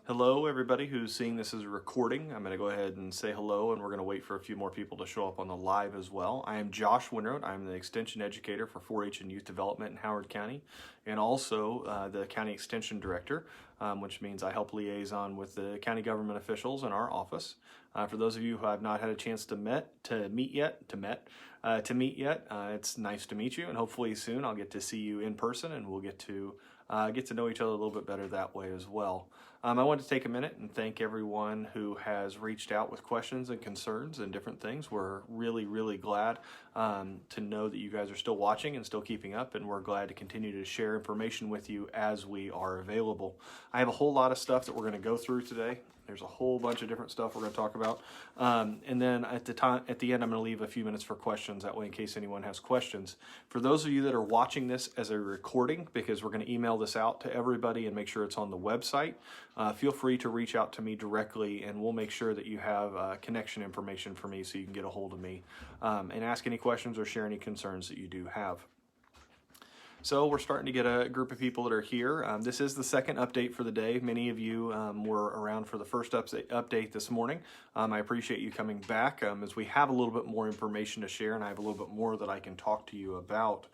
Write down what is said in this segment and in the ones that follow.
Hello, everybody who's seeing this as a recording. I'm going to go ahead and say hello, and we're going to wait for a few more people to show up on the live as well. I am Josh Winroad. I'm the Extension Educator for 4-H and Youth Development in Howard County, and also the County Extension Director, which means I help liaison with the county government officials in our office. For those of you who have not had a chance to meet yet, it's nice to meet you, and hopefully soon I'll get to see you in person, and we'll get to know each other a little bit better that way as well. I wanted to take a minute and thank everyone who has reached out with questions and concerns and different things. We're really, really glad to know that you guys are still watching and still keeping up, and we're glad to continue to share information with you as we are available. I have a whole lot of stuff that we're going to go through today. There's a whole bunch of different stuff we're going to talk about. And then at the end, I'm going to leave a few minutes for questions. That way, in case anyone has questions. For those of you that are watching this as a recording, because we're going to email this out to everybody and make sure it's on the website, feel free to reach out to me directly, and we'll make sure that you have connection information for me so you can get a hold of me and ask any questions or share any concerns that you do have. So we're starting to get a group of people that are here. This is the second update for the day. Many of you were around for the first update this morning. I appreciate you coming back as we have a little bit more information to share, and I have a little bit more that I can talk to you about.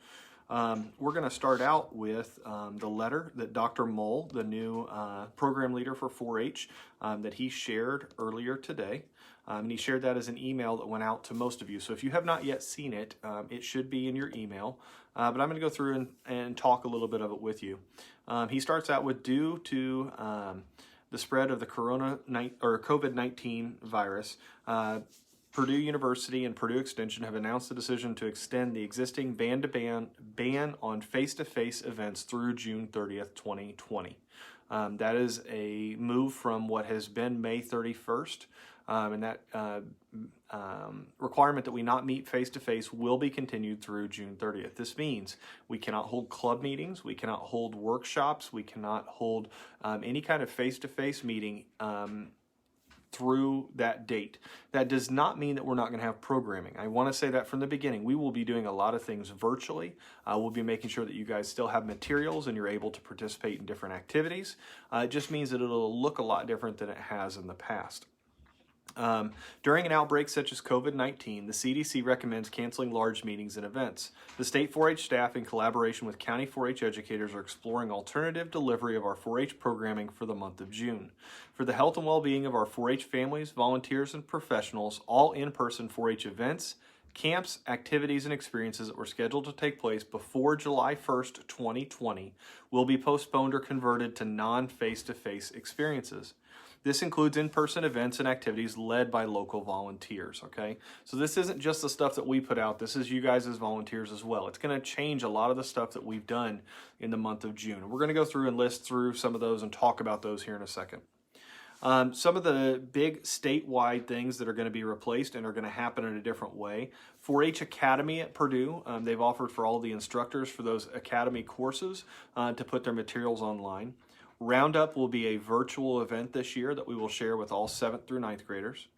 We're going to start out with the letter that Dr. Mull, the new program leader for 4-H, that he shared earlier today. And he shared that as an email that went out to most of you. So if you have not yet seen it, it should be in your email. But I'm going to go through and talk a little bit of it with you. He starts out with, due to the spread of the COVID-19 virus, Purdue University and Purdue Extension have announced the decision to extend the existing ban on face-to-face events through June 30th, 2020. That is a move from what has been May 31st. And that requirement that we not meet face-to-face will be continued through June 30th. This means we cannot hold club meetings, we cannot hold workshops, we cannot hold any kind of face-to-face meeting through that date. That does not mean that we're not going to have programming. I want to say that from the beginning. We will be doing a lot of things virtually. We'll be making sure that you guys still have materials and you're able to participate in different activities. It just means that it'll look a lot different than it has in the past. During an outbreak such as COVID-19, the CDC recommends canceling large meetings and events. The state 4-H staff, in collaboration with county 4-H educators, are exploring alternative delivery of our 4-H programming for the month of June. For the health and well-being of our 4-H families, volunteers, and professionals, all in-person 4-H events, camps, activities, and experiences that were scheduled to take place before July 1st, 2020 will be postponed or converted to non-face-to-face experiences. This includes in-person events and activities led by local volunteers, okay? So this isn't just the stuff that we put out. This is you guys as volunteers as well. It's going to change a lot of the stuff that we've done in the month of June. We're going to go through and list through some of those and talk about those here in a second. Some of the big statewide things that are going to be replaced and are going to happen in a different way. 4-H Academy at Purdue, they've offered for all the instructors for those academy courses to put their materials online. Roundup will be a virtual event this year that we will share with all 7th through 9th graders.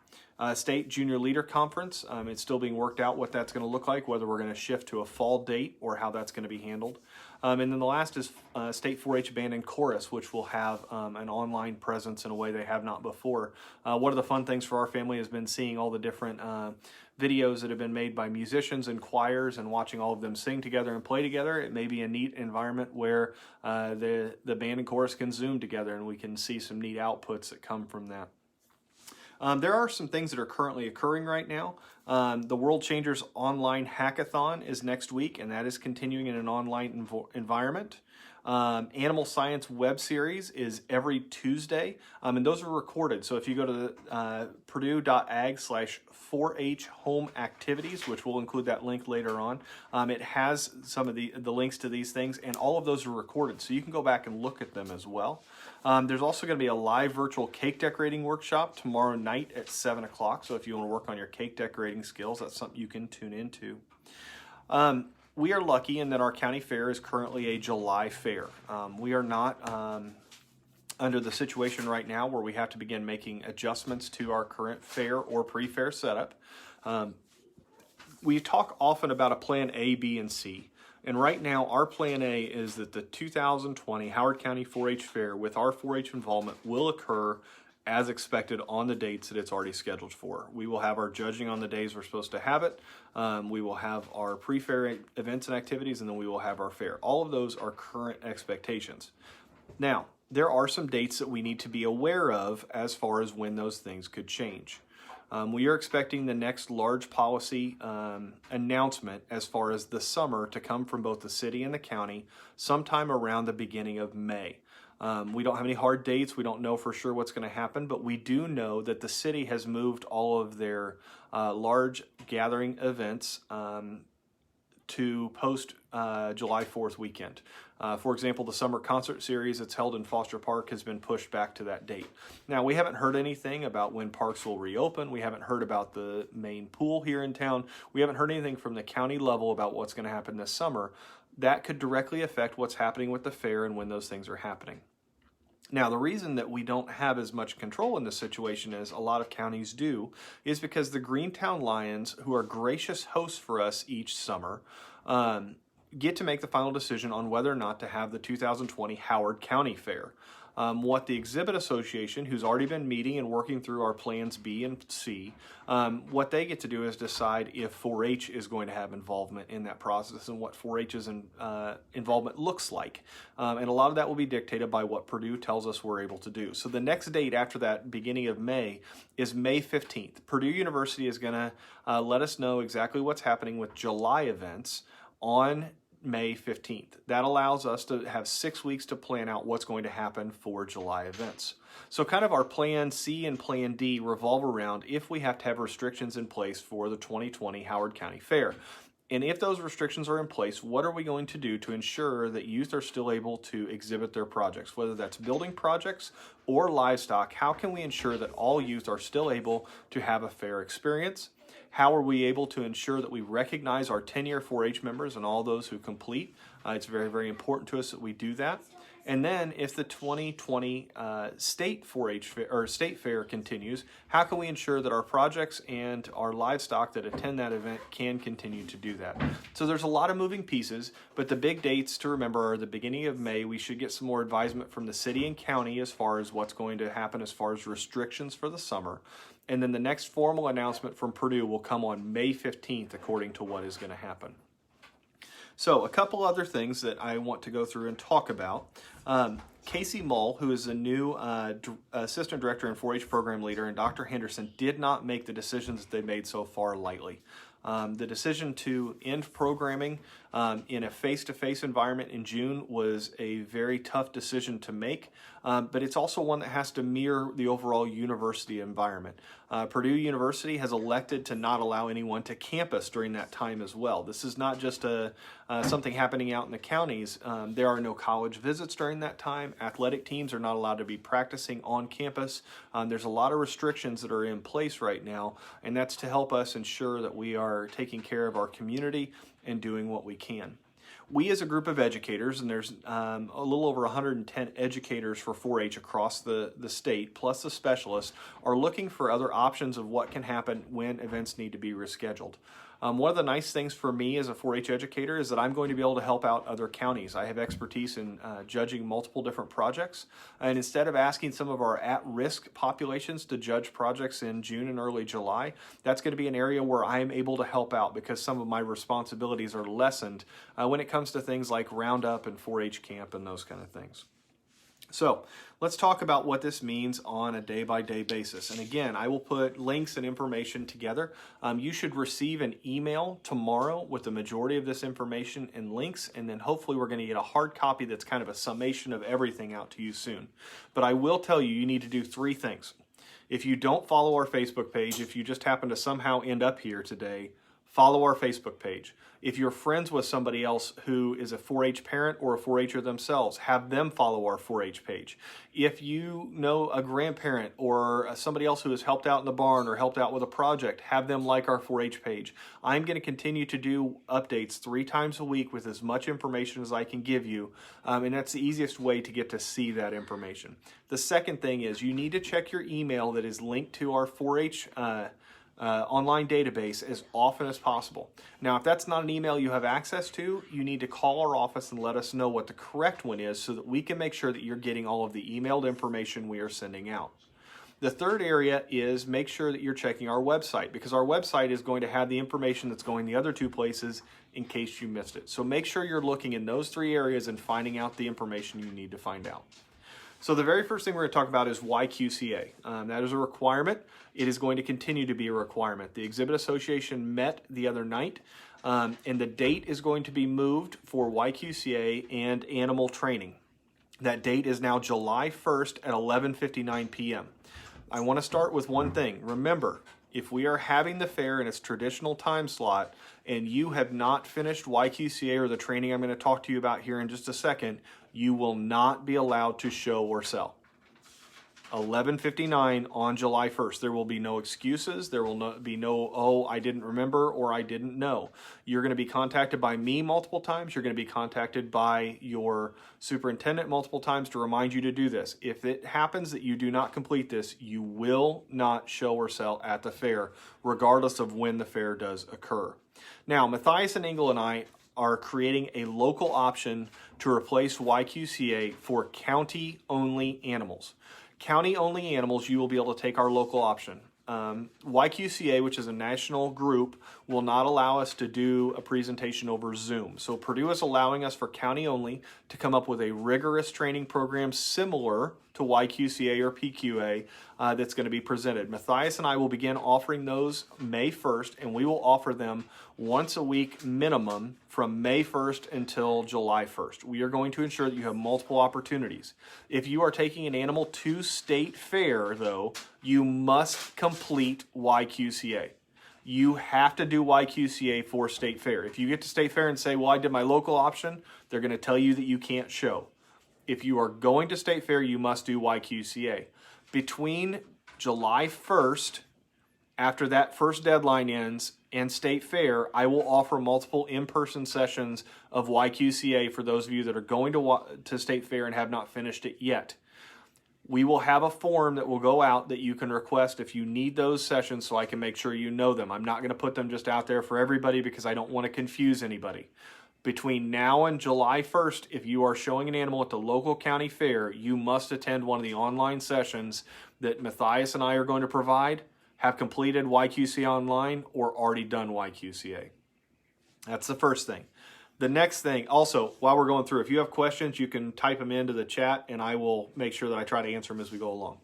State Junior Leader Conference, it's still being worked out what that's going to look like, whether we're going to shift to a fall date or how that's going to be handled. And then the last is State 4-H Band and Chorus, which will have an online presence in a way they have not before. One of the fun things for our family has been seeing all the different videos that have been made by musicians and choirs and watching all of them sing together and play together. It may be a neat environment where the band and chorus can Zoom together and we can see some neat outputs that come from that. There are some things that are currently occurring right now. The World Changers Online Hackathon is next week, and that is continuing in an online environment. Animal Science web series is every Tuesday, and those are recorded. So if you go to the purdue.ag/4H home activities, which we'll include that link later on, it has some of the links to these things, and all of those are recorded. So you can go back and look at them as well. There's also going to be a live virtual cake decorating workshop tomorrow night at 7 o'clock. So if you want to work on your cake decorating skills, that's something you can tune into. We are lucky in that our county fair is currently a July fair. We are not under the situation right now where we have to begin making adjustments to our current fair or pre-fair setup. We talk often about a plan A, B, and C. And right now, our plan A is that the 2020 Howard County 4-H Fair with our 4-H involvement will occur as expected on the dates that it's already scheduled for. We will have our judging on the days we're supposed to have it. We will have our pre-fair events and activities, and then we will have our fair. All of those are current expectations. Now, there are some dates that we need to be aware of as far as when those things could change. We are expecting the next large policy announcement as far as the summer to come from both the city and the county sometime around the beginning of May. We don't have any hard dates. We don't know for sure what's going to happen, but we do know that the city has moved all of their large gathering events to post July 4th weekend. For example, the summer concert series that's held in Foster Park has been pushed back to that date. Now, we haven't heard anything about when parks will reopen. We haven't heard about the main pool here in town. We haven't heard anything from the county level about what's going to happen this summer. That could directly affect what's happening with the fair and when those things are happening. Now, the reason that we don't have as much control in this situation as a lot of counties do is because the Greentown Lions, who are gracious hosts for us each summer, get to make the final decision on whether or not to have the 2020 Howard County Fair. What the Exhibit Association, who's already been meeting and working through our plans B and C, what they get to do is decide if 4-H is going to have involvement in that process and what 4-H's involvement looks like. And a lot of that will be dictated by what Purdue tells us we're able to do. So the next date after that, beginning of May, is May 15th. Purdue University is going to let us know exactly what's happening with July events on May 15th. That allows us to have 6 weeks to plan out what's going to happen for July events. So kind of our plan C and plan D revolve around if we have to have restrictions in place for the 2020 Howard County Fair. And if those restrictions are in place, what are we going to do to ensure that youth are still able to exhibit their projects, whether that's building projects or livestock? How can we ensure that all youth are still able to have a fair experience? How are we able to ensure that we recognize our 10-year 4-H members and all those who complete? It's very, very important to us that we do that. And then if the 2020 state 4-H fair, or state fair continues, how can we ensure that our projects and our livestock that attend that event can continue to do that? So there's a lot of moving pieces, but the big dates to remember are the beginning of May. We should get some more advisement from the city and county as far as what's going to happen as far as restrictions for the summer. And then the next formal announcement from Purdue will come on May 15th, according to what is going to happen. So a couple other things that I want to go through and talk about. Casey Mull, who is a new assistant director and 4-H program leader, and Dr. Henderson did not make the decisions that they made so far lightly. The decision to end programming in a face-to-face environment in June was a very tough decision to make, but it's also one that has to mirror the overall university environment. Purdue University has elected to not allow anyone to campus during that time as well. This is not just something happening out in the counties. There are no college visits during that time. Athletic teams are not allowed to be practicing on campus. There's a lot of restrictions that are in place right now, and that's to help us ensure that we are taking care of our community and doing what we can. We as a group of educators, and there's a little over 110 educators for 4-H across the state, plus the specialists, are looking for other options of what can happen when events need to be rescheduled. One of the nice things for me as a 4-H educator is that I'm going to be able to help out other counties. I have expertise in judging multiple different projects, and instead of asking some of our at-risk populations to judge projects in June and early July, that's going to be an area where I am able to help out because some of my responsibilities are lessened when it comes to things like Roundup and 4-H camp and those kind of things. So let's talk about what this means on a day-by-day basis. And again, I will put links and information together. You should receive an email tomorrow with the majority of this information and links, and then hopefully we're going to get a hard copy that's kind of a summation of everything out to you soon. But I will tell you, you need to do 3 things. If you don't follow our Facebook page, if you just happen to somehow end up here today, follow our Facebook page. If you're friends with somebody else who is a 4-H parent or a 4-H'er themselves, have them follow our 4-H page. If you know a grandparent or somebody else who has helped out in the barn or helped out with a project, have them like our 4-H page. I'm going to continue to do updates 3 times a week with as much information as I can give you, and that's the easiest way to get to see that information. The second thing is you need to check your email that is linked to our 4-H online database as often as possible. Now, if that's not an email you have access to, you need to call our office and let us know what the correct one is so that we can make sure that you're getting all of the emailed information we are sending out. The third area is make sure that you're checking our website, because our website is going to have the information that's going the other two places in case you missed it. So make sure you're looking in those three areas and finding out the information you need to find out. So the very first thing we're going to talk about is YQCA. That is a requirement. It is going to continue to be a requirement. The Exhibit Association met the other night, and the date is going to be moved for YQCA and animal training. That date is now July 1st at 11:59 p.m. I want to start with one thing. Remember, if we are having the fair in its traditional time slot and you have not finished YQCA or the training I'm going to talk to you about here in just a second, you will not be allowed to show or sell. 11:59 on July 1st. There will be no excuses. There will be no, oh, I didn't remember or I didn't know. You're going to be contacted by me multiple times. You're going to be contacted by your superintendent multiple times to remind you to do this. If it happens that you do not complete this, you will not show or sell at the fair, regardless of when the fair does occur. Now, Matthias and Engel and I are creating a local option to replace YQCA for county-only animals. County-only animals, you will be able to take our local option. YQCA, which is a national group, will not allow us to do a presentation over Zoom. So Purdue is allowing us for county-only to come up with a rigorous training program similar to YQCA or PQA that's going to be presented. Matthias and I will begin offering those May 1st, and we will offer them once a week minimum from May 1st until July 1st. We are going to ensure that you have multiple opportunities. If you are taking an animal to state fair, though, you must complete YQCA. You have to do YQCA for state fair. If you get to state fair and say, well, I did my local option, they're going to tell you that you can't show. If you are going to state fair, you must do YQCA. Between July 1st, after that first deadline ends, and state fair, I will offer multiple in-person sessions of YQCA for those of you that are going to state fair and have not finished it yet. We will have a form that will go out that you can request if you need those sessions so I can make sure you know them. I'm not going to put them just out there for everybody because I don't want to confuse anybody. Between now and July 1st, if you are showing an animal at the local county fair, you must attend one of the online sessions that Matthias and I are going to provide, have completed YQCA online, or already done YQCA. That's the first thing. The next thing, also, while we're going through, if you have questions, you can type them into the chat, and I will make sure that I try to answer them as we go along.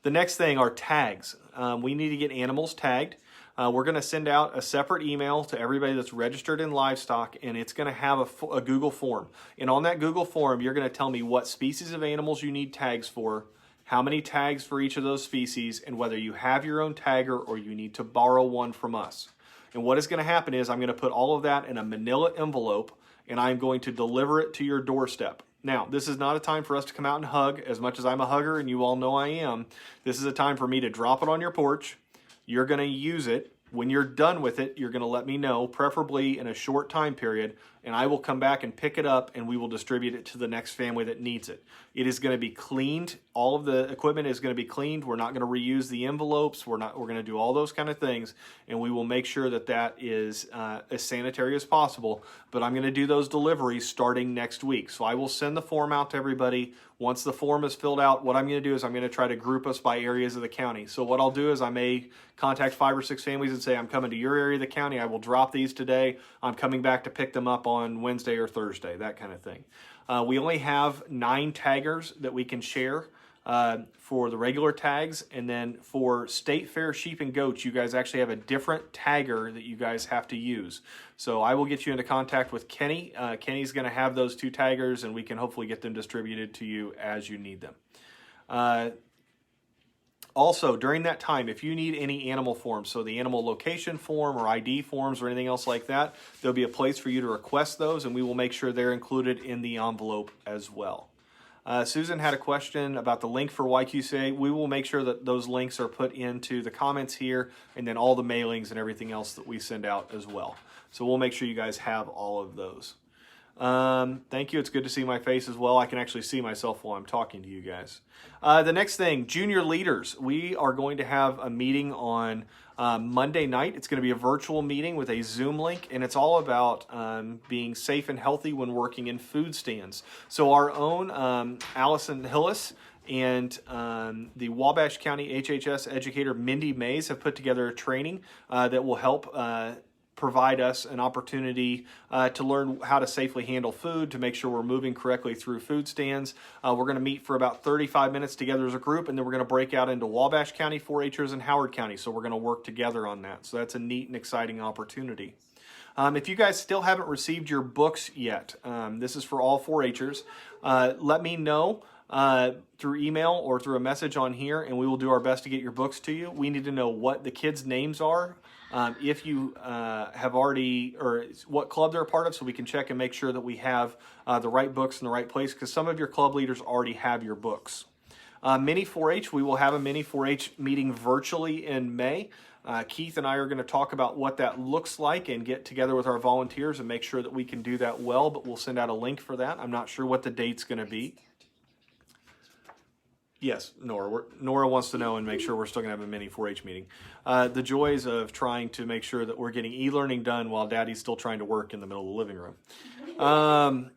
The next thing are tags. We need to get animals tagged. We're going to send out a separate email to everybody that's registered in livestock, and it's going to have a Google form. And on that Google form, you're going to tell me what species of animals you need tags for, how many tags for each of those species, and whether you have your own tagger or you need to borrow one from us. And what is going to happen is I'm going to put all of that in a manila envelope, and I'm going to deliver it to your doorstep. Now, this is not a time for us to come out and hug, as much as I'm a hugger and you all know I am. This is a time for me to drop it on your porch. You're going to use it. When you're done with it, you're going to let me know, preferably in a short time period, and I will come back and pick it up and we will distribute it to the next family that needs it. It is going to be cleaned. All of the equipment is going to be cleaned. We're not going to reuse the envelopes. We're going to do all those kind of things, and we will make sure that that is as sanitary as possible. But I'm going to do those deliveries starting next week. So I will send the form out to everybody. Once the form is filled out, what I'm going to do is I'm going to try to group us by areas of the county. So what I'll do is I may contact 5 or 6 families and say, I'm coming to your area of the county. I will drop these today. I'm coming back to pick them up on Wednesday or Thursday, that kind of thing. We only have 9 taggers that we can share for the regular tags. And then for state fair sheep and goats, you guys actually have a different tagger that you guys have to use. So I will get you into contact with Kenny. Kenny's going to have those 2 taggers, and we can hopefully get them distributed to you as you need them. Also, during that time, if you need any animal forms, so the animal location form or ID forms or anything else like that, there'll be a place for you to request those, and we will make sure they're included in the envelope as well. Susan had a question about the link for YQCA. We will make sure that those links are put into the comments here, and then all the mailings and everything else that we send out as well. So we'll make sure you guys have all of those. Thank you. It's good to see my face as well. I can actually see myself while I'm talking to you guys. The next thing, junior leaders. We are going to have a meeting on Monday night. It's going to be a virtual meeting with a Zoom link, and it's all about being safe and healthy when working in food stands. So our own Allison Hillis and the Wabash County HHS educator Mindy Mays have put together a training that will help provide us an opportunity to learn how to safely handle food, to make sure we're moving correctly through food stands. We're going to meet for about 35 minutes together as a group, and then we're going to break out into Wabash County 4-Hers and Howard County. So we're going to work together on that. So that's a neat and exciting opportunity. If you guys still haven't received your books yet, this is for all 4-Hers, let me know through email or through a message on here, and we will do our best to get your books to you. We need to know what the kids' names are, if you have already, or what club they're a part of, so we can check and make sure that we have the right books in the right place, because some of your club leaders already have your books. Mini 4-H, we will have a Mini 4-H meeting virtually in May. Keith and I are going to talk about what that looks like and get together with our volunteers and make sure that we can do that well, but we'll send out a link for that. I'm not sure what the date's going to be. Yes, Nora wants to know and make sure we're still going to have a mini 4-H meeting. The joys of trying to make sure that we're getting e-learning done while Daddy's still trying to work in the middle of the living room.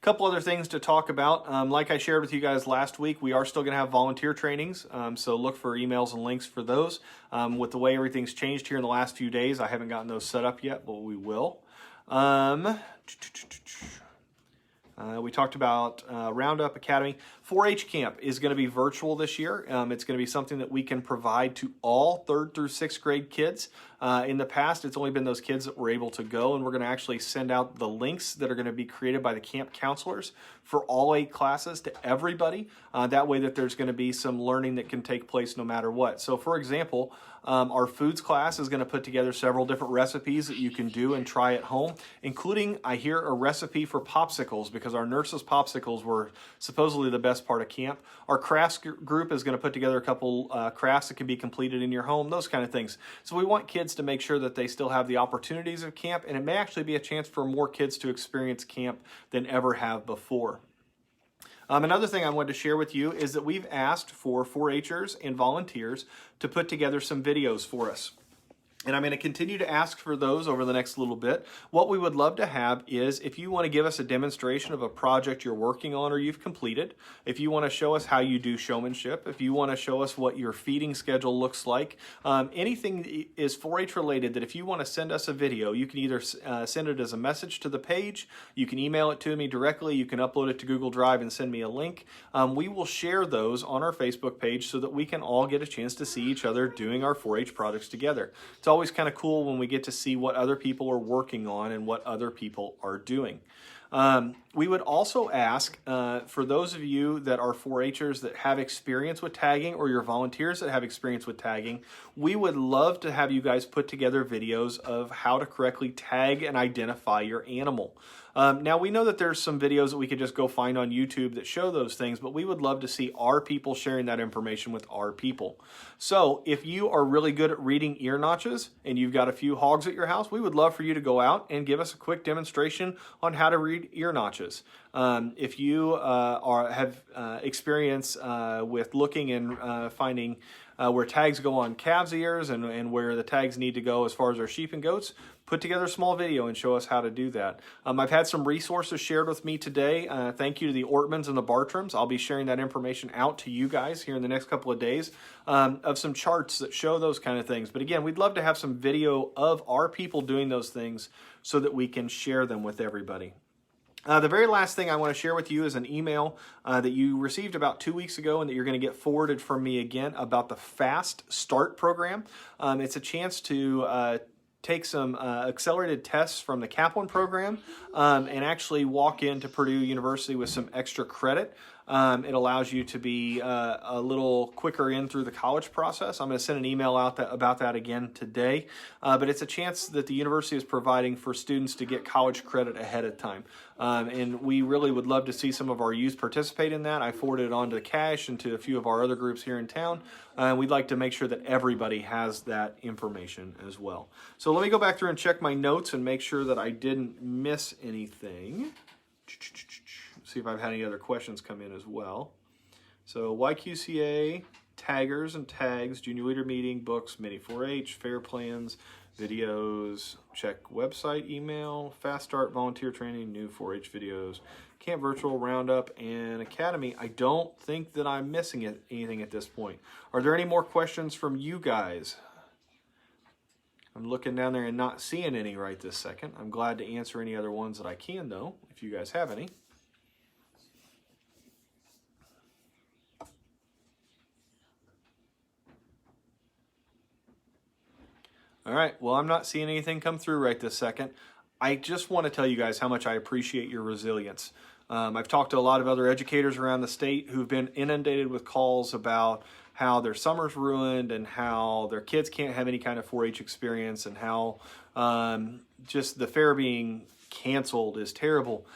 Couple other things to talk about. Like I shared with you guys last week, we are still going to have volunteer trainings, so look for emails and links for those. With the way everything's changed here in the last few days, I haven't gotten those set up yet, but we will. We talked about Roundup Academy. 4-H Camp is going to be virtual this year. It's going to be something that we can provide to all 3rd through 6th grade kids. In the past, it's only been those kids that were able to go, and we're going to actually send out the links that are going to be created by the camp counselors for all 8 classes to everybody. That way that there's going to be some learning that can take place no matter what. So for example, our foods class is going to put together several different recipes that you can do and try at home, including, I hear, a recipe for popsicles, because our nurses' popsicles were supposedly the best part of camp. Our crafts group is going to put together a couple crafts that can be completed in your home, those kind of things. So we want kids to make sure that they still have the opportunities of camp, and it may actually be a chance for more kids to experience camp than ever have before. Another thing I wanted to share with you is that we've asked for 4-Hers and volunteers to put together some videos for us. And I'm going to continue to ask for those over the next little bit. What we would love to have is, if you want to give us a demonstration of a project you're working on or you've completed, if you want to show us how you do showmanship, if you want to show us what your feeding schedule looks like, anything is 4-H related that if you want to send us a video, you can either send it as a message to the page, you can email it to me directly, you can upload it to Google Drive and send me a link. We will share those on our Facebook page so that we can all get a chance to see each other doing our 4-H projects together. It's always kind of cool when we get to see what other people are working on and what other people are doing. We would also ask for those of you that are 4-Hers that have experience with tagging, or your volunteers that have experience with tagging, we would love to have you guys put together videos of how to correctly tag and identify your animal. Now, we know that there's some videos that we could just go find on YouTube that show those things, but we would love to see our people sharing that information with our people. So if you are really good at reading ear notches and you've got a few hogs at your house, we would love for you to go out and give us a quick demonstration on how to read ear notches. If you have experience with looking and finding where tags go on calves' ears and where the tags need to go as far as our sheep and goats, put together a small video and show us how to do that. I've had some resources shared with me today. Thank you to the Ortmans and the Bartrams. I'll be sharing that information out to you guys here in the next couple of days of some charts that show those kind of things. But again, we'd love to have some video of our people doing those things so that we can share them with everybody. The very last thing I want to share with you is an email that you received about 2 weeks ago and that you're going to get forwarded from me again about the Fast Start program. It's a chance to take some accelerated tests from the Kaplan program and actually walk into Purdue University with some extra credit. It allows you to be a little quicker in through the college process. I'm going to send an email out about that again today. But it's a chance that the university is providing for students to get college credit ahead of time. And we really would love to see some of our youth participate in that. I forwarded it on to Cash and to a few of our other groups here in town. We'd like to make sure that everybody has that information as well. So let me go back through and check my notes and make sure that I didn't miss anything. See if I've had any other questions come in as well. So YQCA, taggers and tags, junior leader meeting, books, mini 4-H, fair plans, videos, check website, email, fast start, volunteer training, new 4-H videos, camp virtual, roundup, and academy. I don't think that I'm missing anything at this point. Are there any more questions from you guys? I'm looking down there and not seeing any right this second. I'm glad to answer any other ones that I can, though, if you guys have any. All right, well, I'm not seeing anything come through right this second. I just want to tell you guys how much I appreciate your resilience. I've talked to a lot of other educators around the state who've been inundated with calls about how their summer's ruined and how their kids can't have any kind of 4-H experience and how just the fair being canceled is terrible.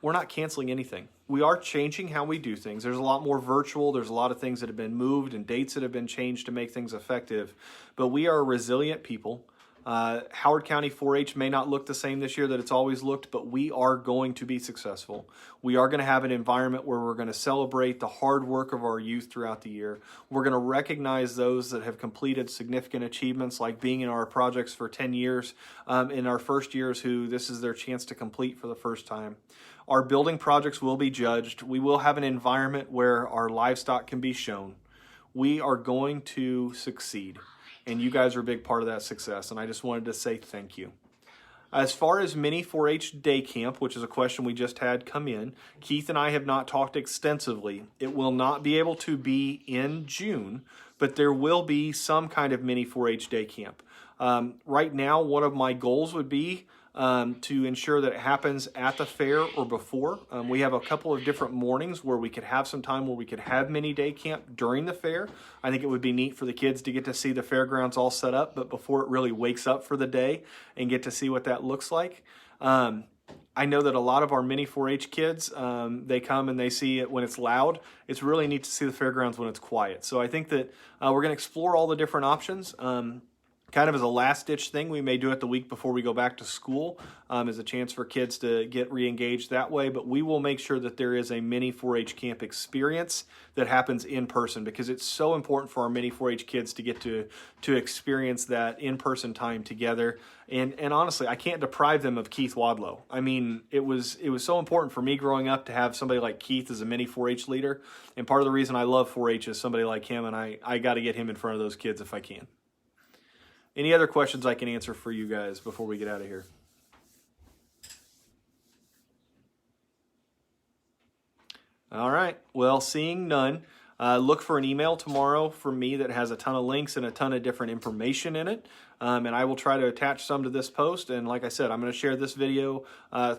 We're not canceling anything. We are changing how we do things. There's a lot more virtual. There's a lot of things that have been moved and dates that have been changed to make things effective. But we are resilient people. Howard County 4-H may not look the same this year that it's always looked, but we are going to be successful. We are going to have an environment where we're going to celebrate the hard work of our youth throughout the year. We're going to recognize those that have completed significant achievements, like being in our projects for 10 years, in our first years, who this is their chance to complete for the first time. Our building projects will be judged. We will have an environment where our livestock can be shown. We are going to succeed. And you guys are a big part of that success, and I just wanted to say thank you. As far as mini 4-H day camp, which is a question we just had come in, Keith and I have not talked extensively. It will not be able to be in June, but there will be some kind of mini 4-H day camp. Right now, one of my goals would be to ensure that it happens at the fair or before. We have a couple of different mornings where we could have some time where we could have mini day camp during the fair. I think it would be neat for the kids to get to see the fairgrounds all set up, but before it really wakes up for the day and get to see what that looks like. I know that a lot of our mini 4-H kids, they come and they see it when it's loud. It's really neat to see the fairgrounds when it's quiet. So I think that we're going to explore all the different options. Kind of as a last-ditch thing, we may do it the week before we go back to school as a chance for kids to get re-engaged that way. But we will make sure that there is a mini 4-H camp experience that happens in person, because it's so important for our mini 4-H kids to get to experience that in-person time together. And honestly, I can't deprive them of Keith Wadlow. I mean, it was so important for me growing up to have somebody like Keith as a mini 4-H leader. And part of the reason I love 4-H is somebody like him, and I got to get him in front of those kids if I can. Any other questions I can answer for you guys before we get out of here? All right. Well, seeing none, look for an email tomorrow from me that has a ton of links and a ton of different information in it. And I will try to attach some to this post. And like I said, I'm going to share this video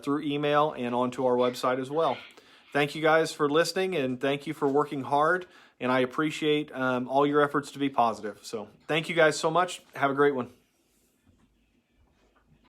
through email and onto our website as well. Thank you guys for listening, and thank you for working hard. And I appreciate all your efforts to be positive. So thank you guys so much. Have a great one.